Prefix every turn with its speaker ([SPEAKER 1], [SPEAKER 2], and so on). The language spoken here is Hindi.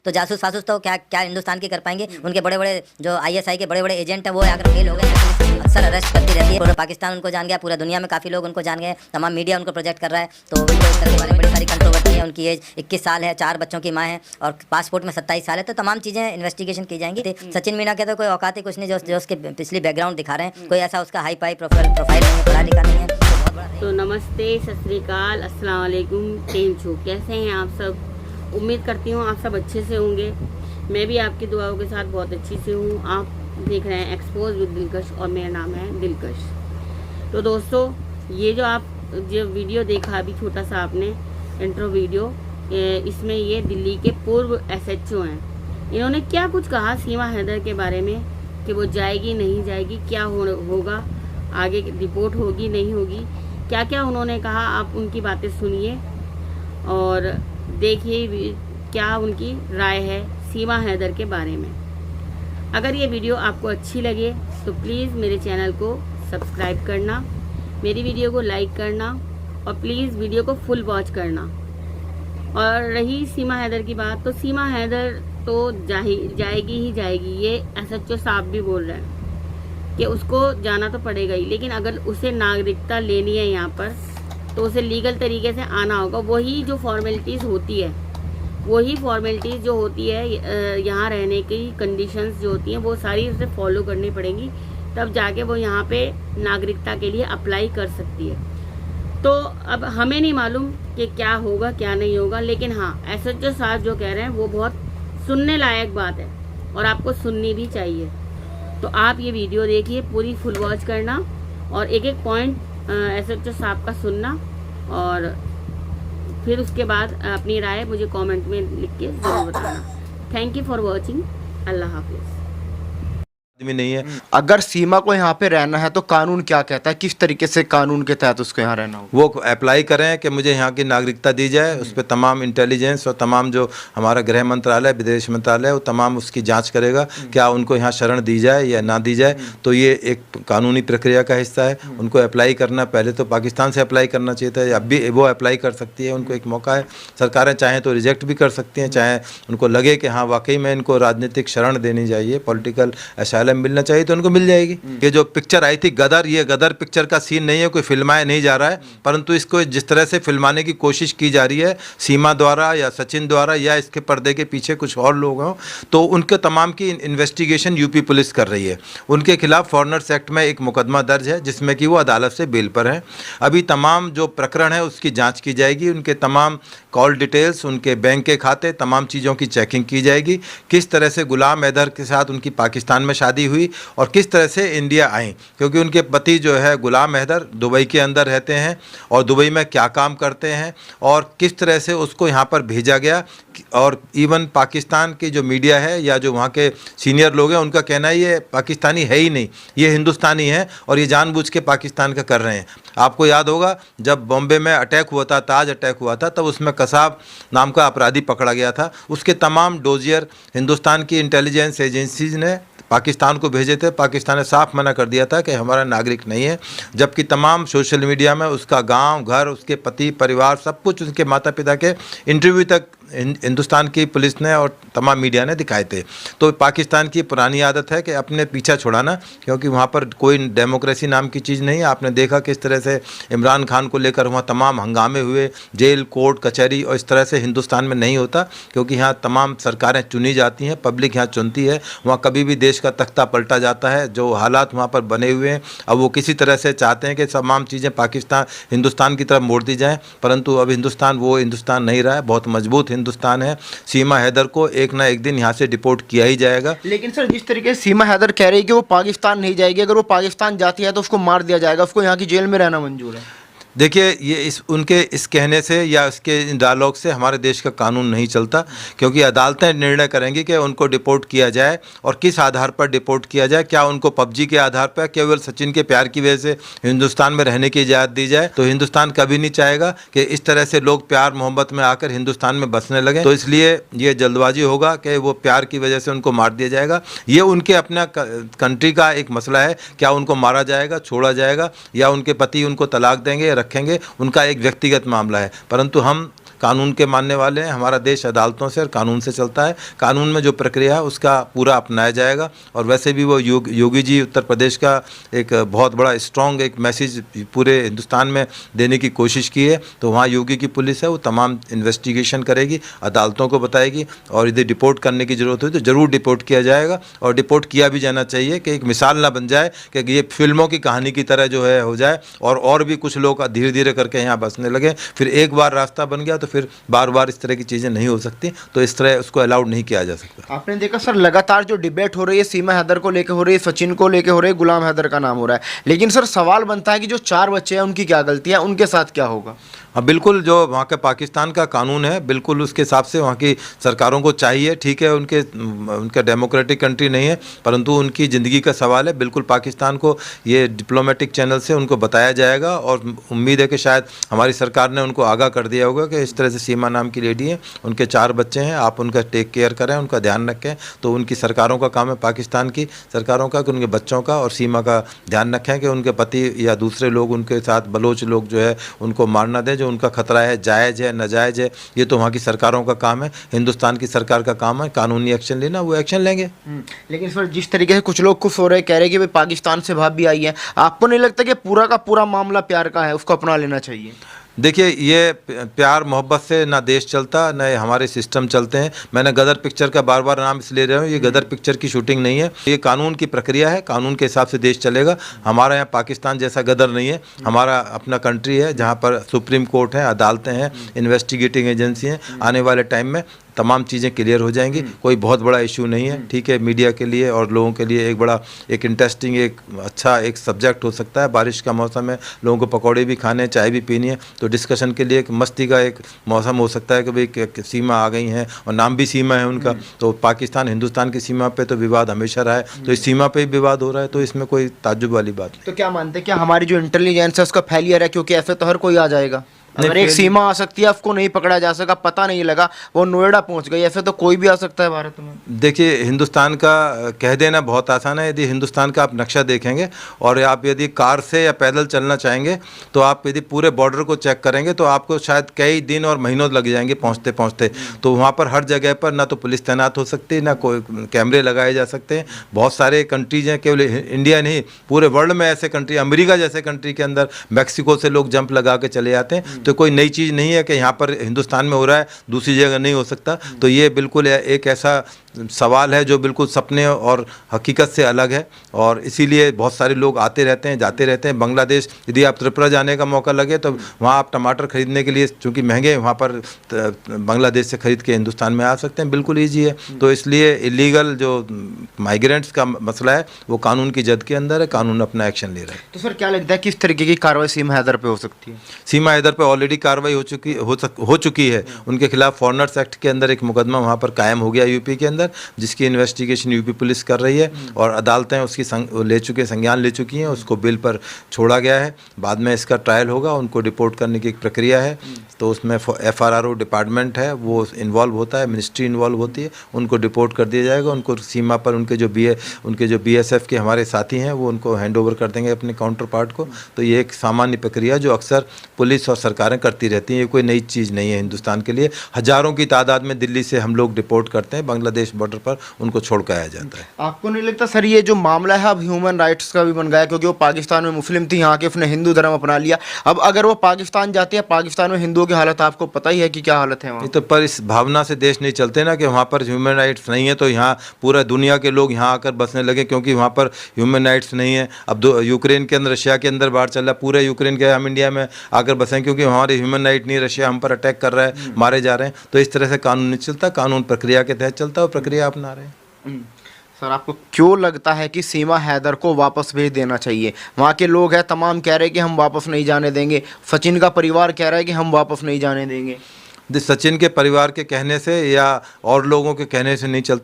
[SPEAKER 1] तो जासूस फासूस तो क्या क्या हिंदुस्तान की कर पाएंगे। उनके बड़े बड़े जो आईएसआई के बड़े बड़े एजेंट हैं वो आकर फेल हो गए। अक्सर अरेस्ट करती रहती है। पूरा पाकिस्तान उनको जान गया, पूरा दुनिया में काफ़ी लोग उनको जान गए, तमाम मीडिया उनको प्रोजेक्ट कर रहा है। तो उनको इस तरह के बारे में बड़ी सारी कंट्रोवर्सी है। उनकी एज 21 साल है, 4 बच्चों की माँ है और पासपोर्ट में 27 साल है। तो तमाम चीज़ें इन्वेस्टिगेशन की जाएंगी। सचिन मीना के तो कोई औकात ही कुछ नहीं जो उसके पिछली बैकग्राउंड दिखा रहे हैं। कोई ऐसा उसका हाई फाई प्रोफाइल नहीं है, पढ़ा लिखा नहीं है।
[SPEAKER 2] तो नमस्ते, सत श्री अकाल, अस्सलाम वालेकुम। कैसे हैं आप सब? उम्मीद करती हूँ आप सब अच्छे से होंगे। मैं भी आपकी दुआओं के साथ बहुत अच्छी से हूँ। आप देख रहे हैं एक्सपोज विद दिलकश और मेरा नाम है दिलकश। तो दोस्तों, ये जो वीडियो देखा अभी छोटा सा आपने इंट्रो वीडियो, इसमें ये दिल्ली के पूर्व SHO हैं। इन्होंने क्या कुछ कहा सीमा हैदर के बारे में कि वो जाएगी नहीं जाएगी, क्या होगा आगे, रिपोर्ट होगी नहीं होगी, क्या क्या उन्होंने कहा। आप उनकी बातें सुनिए और देखिए क्या उनकी राय है सीमा हैदर के बारे में। अगर ये वीडियो आपको अच्छी लगे तो प्लीज़ मेरे चैनल को सब्सक्राइब करना, मेरी वीडियो को लाइक करना और प्लीज़ वीडियो को फुल वॉच करना। और रही सीमा हैदर की बात, तो सीमा हैदर तो जाएगी ही जाएगी। ये SHO साहब भी बोल रहे हैं कि उसको जाना तो पड़ेगा ही, लेकिन अगर उसे नागरिकता लेनी है यहाँ पर तो उसे लीगल तरीके से आना होगा। वही जो फॉर्मेलिटीज़ होती है, वही फॉर्मेलिटीज़ जो होती है यहाँ रहने की कंडीशंस जो होती हैं, वो सारी उसे फॉलो करनी पड़ेंगी, तब जाके वो यहाँ पे नागरिकता के लिए अप्लाई कर सकती है। तो अब हमें नहीं मालूम कि क्या होगा क्या नहीं होगा, लेकिन हाँ, SHO साहब जो कह रहे हैं वो बहुत सुनने लायक बात है और आपको सुननी भी चाहिए। तो आप ये वीडियो देखिए, पूरी फुल वॉच करना और एक एक पॉइंट SHO साहब का सुनना और फिर उसके बाद अपनी राय मुझे कमेंट में लिख के जरूर बताना। Thank you for watching. अल्लाह हाफिज़।
[SPEAKER 3] भी नहीं है। अगर सीमा को यहाँ पे रहना है तो कानून क्या कहता है, किस तरीके से कानून के तहत उसको यहाँ रहना होगा?
[SPEAKER 4] वो अप्लाई करें कि मुझे यहाँ की नागरिकता दी जाए। उस पर तमाम इंटेलिजेंस और तमाम जो हमारा गृह मंत्रालय, विदेश मंत्रालय, वो तमाम उसकी जांच करेगा क्या उनको यहाँ शरण दी जाए या ना दी जाए। तो ये एक कानूनी प्रक्रिया का हिस्सा है। उनको अप्लाई करना, पहले तो पाकिस्तान से अप्लाई करना चाहिए था, अब भी वो अप्लाई कर सकती है। उनको एक मौका है। सरकारें चाहें तो रिजेक्ट भी कर सकती हैं, चाहे उनको लगे कि हाँ वाकई में इनको राजनीतिक शरण देनी चाहिए, पॉलिटिकल असाइलम मिलना चाहिए, तो उनको मिल जाएगी। ये जो पिक्चर आई थी गदर, ये गदर पिक्चर का सीन नहीं है, कोई फिल्माया नहीं जा रहा है, परंतु इसको जिस तरह से फिल्माने की कोशिश की जा रही है सीमा द्वारा या सचिन द्वारा या इसके पर्दे के पीछे कुछ और लोग हों, तो उनके तमाम की इन्वेस्टिगेशन यूपी पुलिस कर रही है। उनके खिलाफ फॉरेनर्स एक्ट में एक मुकदमा दर्ज है जिसमें कि वो अदालत से बेल पर हैं। अभी तमाम जो प्रकरण है उसकी जाँच की जाएगी, उनके तमाम कॉल डिटेल्स, उनके बैंक के खाते, तमाम चीज़ों की चेकिंग की जाएगी। किस तरह से गुलाम हैदर के साथ उनकी पाकिस्तान में शादी हुई और किस तरह से इंडिया आई, क्योंकि उनके पति जो है गुलाम हैदर दुबई के अंदर रहते हैं और दुबई में क्या काम करते हैं और किस तरह से उसको यहाँ पर भेजा गया। और इवन पाकिस्तान की जो मीडिया है या जो वहाँ के सीनियर लोग हैं उनका कहना है ये पाकिस्तानी है ही नहीं, ये हिंदुस्तानी है और ये जानबूझ के पाकिस्तान का कर रहे हैं। आपको याद होगा जब बॉम्बे में अटैक हुआ था, ताज अटैक हुआ था, तब उसमें कसाब नाम का अपराधी पकड़ा गया था। उसके तमाम डोजियर हिंदुस्तान की इंटेलिजेंस एजेंसीज ने पाकिस्तान को भेजे थे। पाकिस्तान ने साफ मना कर दिया था कि हमारा नागरिक नहीं है, जबकि तमाम सोशल मीडिया में उसका गांव, घर, उसके पति, परिवार, सब कुछ, उसके माता पिता के इंटरव्यू तक हिंदुस्तान की पुलिस ने और तमाम मीडिया ने दिखाए थे। तो पाकिस्तान की पुरानी आदत है कि अपने पीछा छुड़ाना, क्योंकि वहाँ पर कोई डेमोक्रेसी नाम की चीज़ नहीं है। आपने देखा किस तरह से इमरान खान को लेकर वहाँ तमाम हंगामे हुए, जेल, कोर्ट, कचहरी, और इस तरह से हिंदुस्तान में नहीं होता, क्योंकि यहाँ तमाम सरकारें चुनी जाती हैं, पब्लिक यहाँ चुनती है। वहाँ कभी भी देश का तख्ता पलटा जाता है। जो हालात वहाँ पर बने हुए हैं, अब वो किसी तरह से चाहते हैं कि तमाम चीज़ें हिंदुस्तान की तरफ मोड़ दी जाएँ, परंतु अब हिंदुस्तान वो हिंदुस्तान नहीं रहा है। बहुत मजबूत हिंदुस्तान है। सीमा हैदर को एक ना एक दिन यहाँ से डिपोर्ट किया ही जाएगा।
[SPEAKER 3] लेकिन सर, जिस तरीके से सीमा हैदर कह रही है कि वो पाकिस्तान नहीं जाएगी, अगर वो पाकिस्तान जाती है तो उसको मार दिया जाएगा, उसको यहाँ की जेल में रहना मंजूर है।
[SPEAKER 4] देखिए, ये उनके इस कहने से या इसके डायलॉग से हमारे देश का कानून नहीं चलता, क्योंकि अदालतें निर्णय करेंगी कि उनको डिपोर्ट किया जाए और किस आधार पर डिपोर्ट किया जाए। क्या उनको पबजी के आधार पर, केवल सचिन के प्यार की वजह से हिंदुस्तान में रहने की इजाज़त दी जाए? तो हिंदुस्तान कभी नहीं चाहेगा कि इस तरह से लोग प्यार मोहब्बत में आकर हिंदुस्तान में बसने लगे। तो इसलिए ये जल्दबाजी होगा कि वो प्यार की वजह से उनको मार दिया जाएगा। ये उनके अपना कंट्री का एक मसला है, क्या उनको मारा जाएगा, छोड़ा जाएगा, या उनके पति उनको तलाक देंगे, रखेंगे, उनका एक व्यक्तिगत मामला है। परंतु हम कानून के मानने वाले हैं। हमारा देश अदालतों से और कानून से चलता है। कानून में जो प्रक्रिया है उसका पूरा अपनाया जाएगा। और वैसे भी वो योगी जी उत्तर प्रदेश का एक बहुत बड़ा स्ट्रॉन्ग एक मैसेज पूरे हिंदुस्तान में देने की कोशिश की है। तो वहाँ योगी की पुलिस है, वो तमाम इन्वेस्टिगेशन करेगी, अदालतों को बताएगी, और यदि डिपोर्ट करने की ज़रूरत हुई तो ज़रूर डिपोर्ट किया जाएगा। और डिपोर्ट किया भी जाना चाहिए कि एक मिसाल ना बन जाए कि ये फिल्मों की कहानी की तरह जो है हो जाए और भी कुछ लोग धीरे धीरे करके यहाँ बसने लगे। फिर एक बार रास्ता बन गया तो फिर बार बार इस तरह की चीज़ें नहीं हो सकती। तो इस तरह उसको अलाउड नहीं किया जा सकता।
[SPEAKER 3] आपने देखा सर, लगातार जो डिबेट हो रही है सीमा हैदर को लेकर हो रही है, सचिन को लेकर हो रही है, गुलाम हैदर का नाम हो रहा है, लेकिन सर सवाल बनता है कि जो 4 बच्चे हैं उनकी क्या गलती है, उनके साथ क्या होगा?
[SPEAKER 4] हाँ बिल्कुल, जो वहाँ का पाकिस्तान का कानून है बिल्कुल उसके हिसाब से वहाँ की सरकारों को चाहिए। ठीक है, उनका डेमोक्रेटिक कंट्री नहीं है, परंतु उनकी ज़िंदगी का सवाल है। बिल्कुल पाकिस्तान को ये डिप्लोमेटिक चैनल से उनको बताया जाएगा, और उम्मीद है कि शायद हमारी सरकार ने उनको आगाह कर दिया होगा कि इस तरह से सीमा नाम की लेडी है, उनके 4 बच्चे हैं, आप उनका टेक केयर करें, उनका ध्यान रखें। तो उनकी सरकारों का काम है, पाकिस्तान की सरकारों का, कि उनके बच्चों का और सीमा का ध्यान रखें कि उनके पति या दूसरे लोग उनके साथ बलोच लोग जो है उनको मारना दें। जो उनका खतरा है जायज़ है नाजायज़ है, ये तो वहाँ की सरकारों का काम है। हिंदुस्तान की सरकार का काम है कानूनी एक्शन लेना, वो एक्शन लेंगे।
[SPEAKER 3] लेकिन सर जिस तरीके से कुछ लोग खुश हो रहे हैं, कह रहे हैं कि भाई पाकिस्तान से भाभी आई है, आपको नहीं लगता कि पूरा का पूरा मामला प्यार का है, उसको अपना लेना चाहिए?
[SPEAKER 4] देखिए, ये प्यार मोहब्बत से ना देश चलता न हमारे सिस्टम चलते हैं। मैंने गदर पिक्चर का बार बार नाम इसलिए ले रहा हूँ, ये गदर पिक्चर की शूटिंग नहीं है, ये कानून की प्रक्रिया है। कानून के हिसाब से देश चलेगा। हमारा यहाँ पाकिस्तान जैसा गदर नहीं है, हमारा अपना कंट्री है जहाँ पर सुप्रीम कोर्ट है, अदालतें हैं, इन्वेस्टिगेटिंग एजेंसी हैं। आने वाले टाइम में तमाम चीज़ें क्लियर हो जाएंगी। कोई बहुत बड़ा इशू नहीं है। ठीक है, मीडिया के लिए और लोगों के लिए एक इंटरेस्टिंग एक अच्छा एक सब्जेक्ट हो सकता है। बारिश का मौसम है, लोगों को पकौड़े भी खाने, चाय भी पीनी है, तो डिस्कशन के लिए एक मस्ती का एक मौसम हो सकता है कि भाई सीमा आ गई हैं और नाम भी सीमा है उनका। तो पाकिस्तान हिंदुस्तान की सीमा पे तो विवाद हमेशा रहा है, तो इस सीमा पे भी विवाद हो रहा है, तो इसमें कोई ताज्जुब वाली बात नहीं।
[SPEAKER 3] तो क्या मानते हैं, क्या हमारी जो इंटेलिजेंस है उसका फेलियर है? क्योंकि ऐसे तो हर कोई आ जाएगा, अगर एक सीमा आ सकती है, उसको नहीं पकड़ा जा सका, पता नहीं लगा, वो नोएडा पहुंच गई, ऐसे तो कोई भी आ सकता है भारत में।
[SPEAKER 4] देखिए, हिंदुस्तान का कह देना बहुत आसान है। यदि हिंदुस्तान का आप नक्शा देखेंगे और आप यदि कार से या पैदल चलना चाहेंगे, तो आप यदि पूरे बॉर्डर को चेक करेंगे तो आपको शायद कई दिन और महीनों लग जाएंगे पहुंचते पहुंचते। तो वहाँ पर हर जगह पर ना तो पुलिस तैनात हो सकती, ना कोई कैमरे लगाए जा सकते हैं। बहुत सारे कंट्रीज हैं, केवल इंडिया नहीं, पूरे वर्ल्ड में ऐसे कंट्री, अमेरिका जैसे कंट्री के अंदर मैक्सिको से लोग जंप लगा के चले जाते हैं। तो कोई नई चीज़ नहीं है कि यहाँ पर हिंदुस्तान में हो रहा है दूसरी जगह नहीं हो सकता। तो ये बिल्कुल एक ऐसा सवाल है जो बिल्कुल सपने और हकीकत से अलग है, और इसीलिए बहुत सारे लोग आते रहते हैं, जाते रहते हैं। बांग्लादेश, यदि आप त्रिपुरा जाने का मौका लगे तो वहाँ आप टमाटर खरीदने के लिए, चूँकि महंगे, वहाँ पर बांग्लादेश से खरीद के हिंदुस्तान में आ सकते हैं, बिल्कुल ईजी है। तो इसलिए इलीगल जो माइग्रेंट्स का मसला है वो कानून की जद के अंदर है, कानून अपना एक्शन ले रहा है।
[SPEAKER 3] तो सर क्या लगता है किस तरीके की कार्रवाई सीमा हैदर पे हो सकती है?
[SPEAKER 4] सीमा हैदर पे ऑलरेडी कार्रवाई हो चुकी है। उनके खिलाफ फॉरेनर्स एक्ट के अंदर एक मुकदमा वहाँ पर कायम हो गया यूपी के अंदर, जिसकी इन्वेस्टिगेशन यूपी पुलिस कर रही है, और अदालतें उसकी संज्ञान ले चुकी हैं। उसको बिल पर छोड़ा गया है, बाद में इसका ट्रायल होगा, उनको रिपोर्ट करने की एक प्रक्रिया है। तो उसमें FRRO डिपार्टमेंट है, वो इन्वॉल्व होता है, मिनिस्ट्री इन्वॉल्व होती है, उनको रिपोर्ट कर दिया जाएगा। उनको सीमा पर उनके जो BSF के हमारे साथी हैं वो उनको हैंड ओवर कर देंगे अपने काउंटर पार्ट को। तो ये एक सामान्य प्रक्रिया जो अक्सर पुलिस और सरकारें करती रहती हैं, ये कोई नई चीज़ नहीं है हिंदुस्तान के लिए। हज़ारों की तादाद में दिल्ली से हम लोग रिपोर्ट करते हैं, बांग्लादेश बॉर्डर पर उनको छोड़ कर आया जाता है।
[SPEAKER 3] आपको नहीं लगता सर ये जो मामला है अब ह्यूमन राइट्स का भी बन गया है? क्योंकि वो पाकिस्तान में मुस्लिम थी, यहाँ के उसने हिंदू धर्म अपना लिया। अब अगर वो पाकिस्तान जाती है, पाकिस्तान में हिंदुओं की हालत आपको पता ही है कि क्या हालत है वहाँ।
[SPEAKER 4] तो पर इस भावना से देश नहीं चलते ना कि वहाँ पर ह्यूमन राइट्स नहीं है तो यहाँ पूरा दुनिया के लोग यहाँ आकर बसने लगे, क्योंकि वहाँ पर ह्यूमन राइट्स नहीं है। अब यूक्रेन के अंदर, रशिया के अंदर बाढ़ चल रहा है, पूरे यूक्रेन के हम इंडिया में आकर बसें क्योंकि हमारे ह्यूमन राइट नहीं, रशिया हम पर अटैक कर रहा है, मारे जा रहे हैं। तो इस तरह से कानून नहीं चलता, कानून प्रक्रिया के तहत चलता है और प्रक्रिया अपना रहे हैं।
[SPEAKER 3] सर आपको क्यों लगता है कि सीमा हैदर को वापस भेज देना चाहिए? वहाँ के लोग हैं तमाम कह रहे हैं कि हम वापस नहीं जाने देंगे, सचिन का परिवार कह रहा है कि हम वापस नहीं जाने देंगे।
[SPEAKER 4] सचिन के परिवार के कहने से या और लोगों के कहने से नहीं चलता।